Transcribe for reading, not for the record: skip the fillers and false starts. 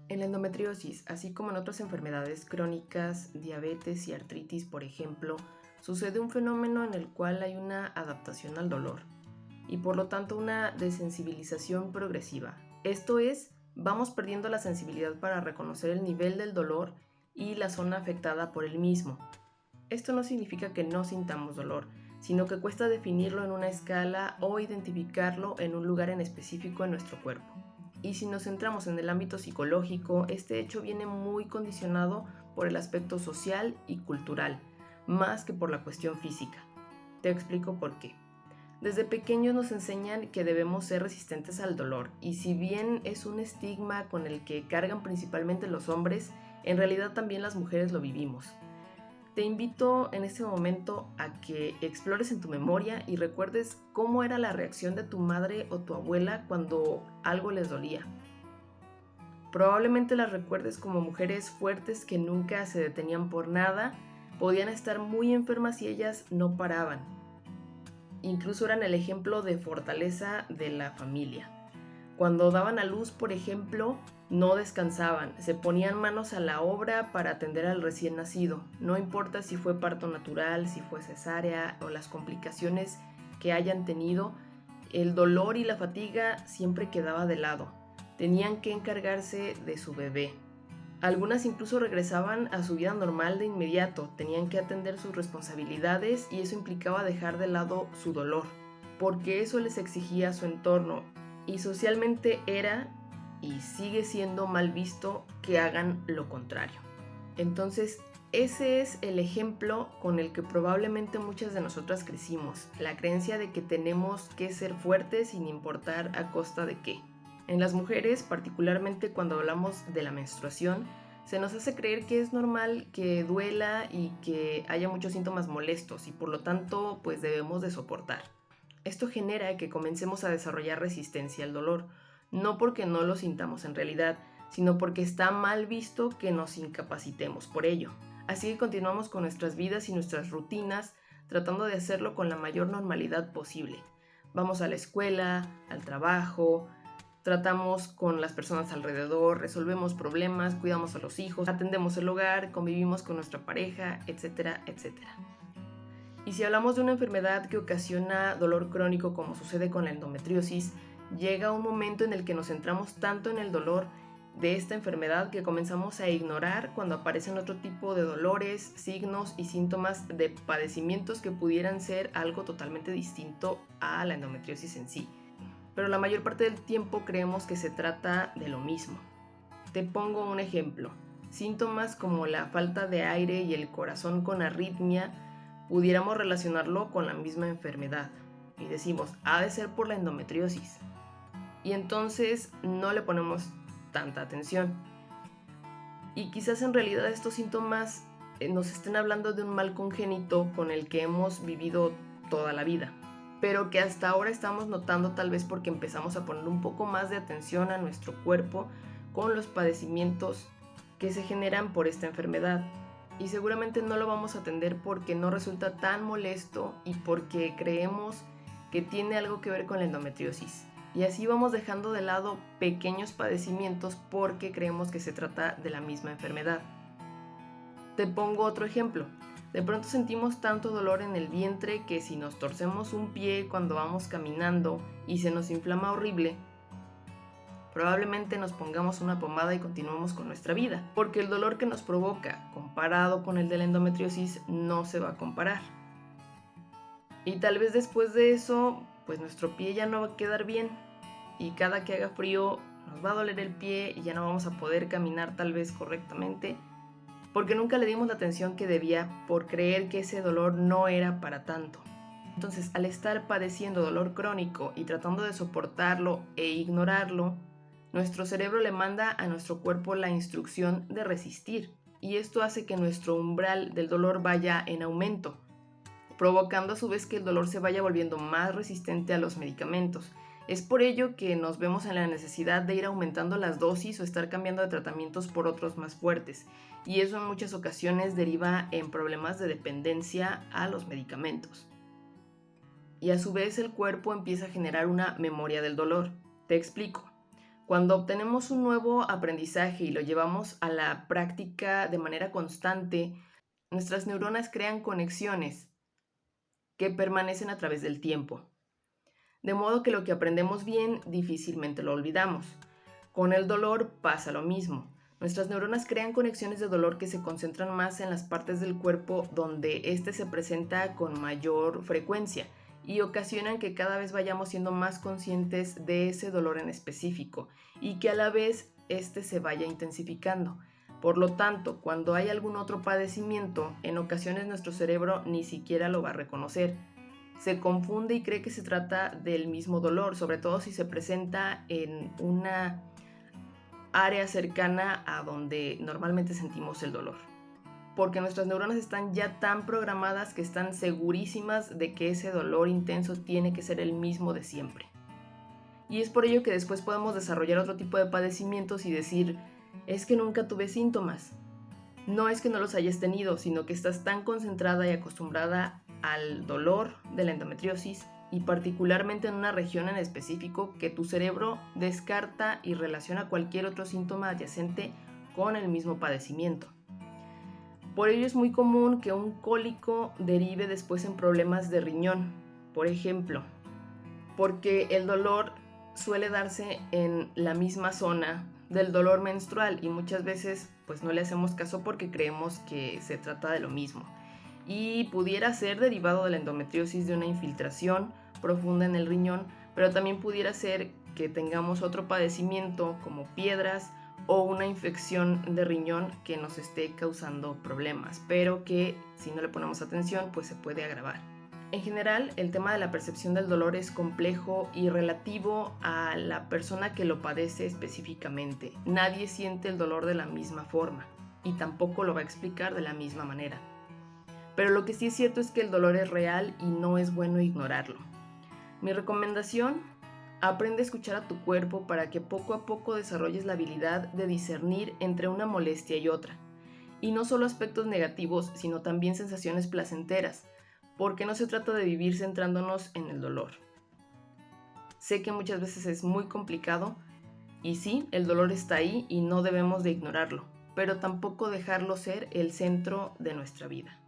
En la endometriosis, así como en otras enfermedades crónicas, diabetes y artritis, por ejemplo, sucede un fenómeno en el cual hay una adaptación al dolor y por lo tanto una desensibilización progresiva. Esto es, vamos perdiendo la sensibilidad para reconocer el nivel del dolor y la zona afectada por el mismo. Esto no significa que no sintamos dolor, sino que cuesta definirlo en una escala o identificarlo en un lugar en específico en nuestro cuerpo. Y si nos centramos en el ámbito psicológico, este hecho viene muy condicionado por el aspecto social y cultural, más que por la cuestión física. Te explico por qué. Desde pequeños nos enseñan que debemos ser resistentes al dolor, y si bien es un estigma con el que cargan principalmente los hombres, en realidad también las mujeres lo vivimos. Te invito en este momento a que explores en tu memoria y recuerdes cómo era la reacción de tu madre o tu abuela cuando algo les dolía. Probablemente las recuerdes como mujeres fuertes que nunca se detenían por nada, podían estar muy enfermas y ellas no paraban. Incluso eran el ejemplo de fortaleza de la familia. Cuando daban a luz, por ejemplo, no descansaban, se ponían manos a la obra para atender al recién nacido. No importa si fue parto natural, si fue cesárea o las complicaciones que hayan tenido, el dolor y la fatiga siempre quedaba de lado. Tenían que encargarse de su bebé. Algunas incluso regresaban a su vida normal de inmediato, tenían que atender sus responsabilidades y eso implicaba dejar de lado su dolor, porque eso les exigía su entorno y socialmente era y sigue siendo mal visto que hagan lo contrario. Entonces, ese es el ejemplo con el que probablemente muchas de nosotras crecimos, la creencia de que tenemos que ser fuertes sin importar a costa de qué. En las mujeres, particularmente cuando hablamos de la menstruación, se nos hace creer que es normal que duela y que haya muchos síntomas molestos y por lo tanto pues debemos de soportar. Esto genera que comencemos a desarrollar resistencia al dolor, no porque no lo sintamos en realidad, sino porque está mal visto que nos incapacitemos por ello. Así que continuamos con nuestras vidas y nuestras rutinas, tratando de hacerlo con la mayor normalidad posible. Vamos a la escuela, al trabajo, tratamos con las personas alrededor, resolvemos problemas, cuidamos a los hijos, atendemos el hogar, convivimos con nuestra pareja, etcétera, etcétera. Y si hablamos de una enfermedad que ocasiona dolor crónico como sucede con la endometriosis, llega un momento en el que nos centramos tanto en el dolor de esta enfermedad que comenzamos a ignorar cuando aparecen otro tipo de dolores, signos y síntomas de padecimientos que pudieran ser algo totalmente distinto a la endometriosis en sí. Pero la mayor parte del tiempo creemos que se trata de lo mismo. Te pongo un ejemplo. Síntomas como la falta de aire y el corazón con arritmia pudiéramos relacionarlo con la misma enfermedad. Y decimos, ha de ser por la endometriosis. Y entonces no le ponemos tanta atención. Y quizás en realidad estos síntomas nos estén hablando de un mal congénito con el que hemos vivido toda la vida, pero que hasta ahora estamos notando tal vez porque empezamos a poner un poco más de atención a nuestro cuerpo con los padecimientos que se generan por esta enfermedad. Y seguramente no lo vamos a atender porque no resulta tan molesto y porque creemos que tiene algo que ver con la endometriosis. Y así vamos dejando de lado pequeños padecimientos porque creemos que se trata de la misma enfermedad. Te pongo otro ejemplo. De pronto sentimos tanto dolor en el vientre que si nos torcemos un pie cuando vamos caminando y se nos inflama horrible, probablemente nos pongamos una pomada y continuemos con nuestra vida, porque el dolor que nos provoca comparado con el de la endometriosis no se va a comparar. Y tal vez después de eso, pues nuestro pie ya no va a quedar bien y cada que haga frío nos va a doler el pie y ya no vamos a poder caminar tal vez correctamente porque nunca le dimos la atención que debía por creer que ese dolor no era para tanto. Entonces, al estar padeciendo dolor crónico y tratando de soportarlo e ignorarlo, nuestro cerebro le manda a nuestro cuerpo la instrucción de resistir y esto hace que nuestro umbral del dolor vaya en aumento, provocando a su vez que el dolor se vaya volviendo más resistente a los medicamentos. Es por ello que nos vemos en la necesidad de ir aumentando las dosis o estar cambiando de tratamientos por otros más fuertes, y eso en muchas ocasiones deriva en problemas de dependencia a los medicamentos. Y a su vez el cuerpo empieza a generar una memoria del dolor. Te explico. Cuando obtenemos un nuevo aprendizaje y lo llevamos a la práctica de manera constante, nuestras neuronas crean conexiones que permanecen a través del tiempo. De modo que lo que aprendemos bien difícilmente lo olvidamos. Con el dolor pasa lo mismo. Nuestras neuronas crean conexiones de dolor que se concentran más en las partes del cuerpo donde éste se presenta con mayor frecuencia y ocasionan que cada vez vayamos siendo más conscientes de ese dolor en específico y que a la vez éste se vaya intensificando. Por lo tanto, cuando hay algún otro padecimiento, en ocasiones nuestro cerebro ni siquiera lo va a reconocer. Se confunde y cree que se trata del mismo dolor, sobre todo si se presenta en una área cercana a donde normalmente sentimos el dolor. Porque nuestras neuronas están ya tan programadas que están segurísimas de que ese dolor intenso tiene que ser el mismo de siempre. Y es por ello que después podemos desarrollar otro tipo de padecimientos y decir, es que nunca tuve síntomas. No es que no los hayas tenido, sino que estás tan concentrada y acostumbrada al dolor de la endometriosis y particularmente en una región en específico que tu cerebro descarta y relaciona cualquier otro síntoma adyacente con el mismo padecimiento. Por ello es muy común que un cólico derive después en problemas de riñón, por ejemplo, porque el dolor suele darse en la misma zona del dolor menstrual y muchas veces pues no le hacemos caso porque creemos que se trata de lo mismo y pudiera ser derivado de la endometriosis de una infiltración profunda en el riñón, pero también pudiera ser que tengamos otro padecimiento como piedras o una infección de riñón que nos esté causando problemas, pero que si no le ponemos atención pues se puede agravar. En general, el tema de la percepción del dolor es complejo y relativo a la persona que lo padece específicamente. Nadie siente el dolor de la misma forma y tampoco lo va a explicar de la misma manera. Pero lo que sí es cierto es que el dolor es real y no es bueno ignorarlo. Mi recomendación: aprende a escuchar a tu cuerpo para que poco a poco desarrolles la habilidad de discernir entre una molestia y otra. Y no solo aspectos negativos, sino también sensaciones placenteras, porque no se trata de vivir centrándonos en el dolor. Sé que muchas veces es muy complicado, y sí, el dolor está ahí y no debemos de ignorarlo, pero tampoco dejarlo ser el centro de nuestra vida.